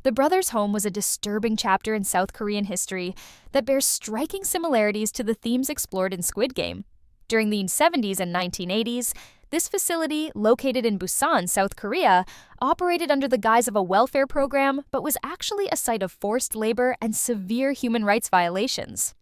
The brothers' home was a disturbing chapter in South Korean history that bears striking similarities to the themes explored in Squid Game. During the 70s and 1980s, this facility, located in Busan, South Korea, operated under the guise of a welfare program but was actually a site of forced labor and severe human rights violations.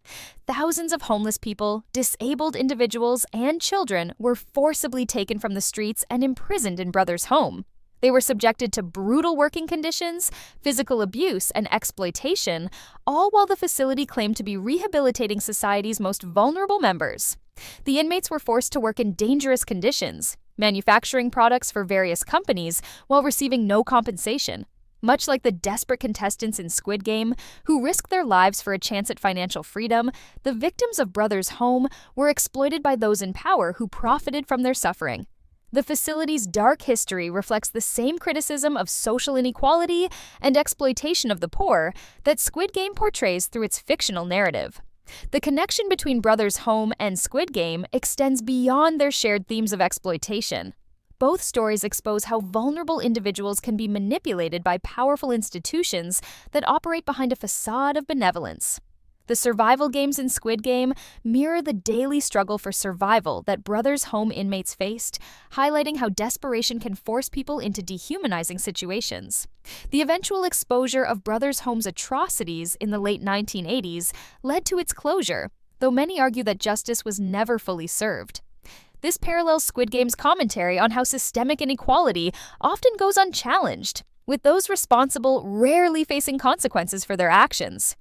Thousands of homeless people, disabled individuals, and children were forcibly taken from the streets and imprisoned in brothers' home. They were subjected to brutal working conditions, physical abuse, and exploitation, all while the facility claimed to be rehabilitating society's most vulnerable members. The inmates were forced to work in dangerous conditions, manufacturing products for various companies while receiving no compensation. Much like the desperate contestants in Squid Game, who risked their lives for a chance at financial freedom, the victims of Brothers' Home were exploited by those in power who profited from their suffering. The facility's dark history reflects the same criticism of social inequality and exploitation of the poor that Squid Game portrays through its fictional narrative. The connection between Brothers' Home and Squid Game extends beyond their shared themes of exploitation. Both stories expose how vulnerable individuals can be manipulated by powerful institutions that operate behind a facade of benevolence. The survival games in Squid Game mirror the daily struggle for survival that Brothers' Home inmates faced, highlighting how desperation can force people into dehumanizing situations. The eventual exposure of Brothers' Home's atrocities in the late 1980s led to its closure, though many argue that justice was never fully served. This parallels Squid Game's commentary on how systemic inequality often goes unchallenged, with those responsible rarely facing consequences for their actions.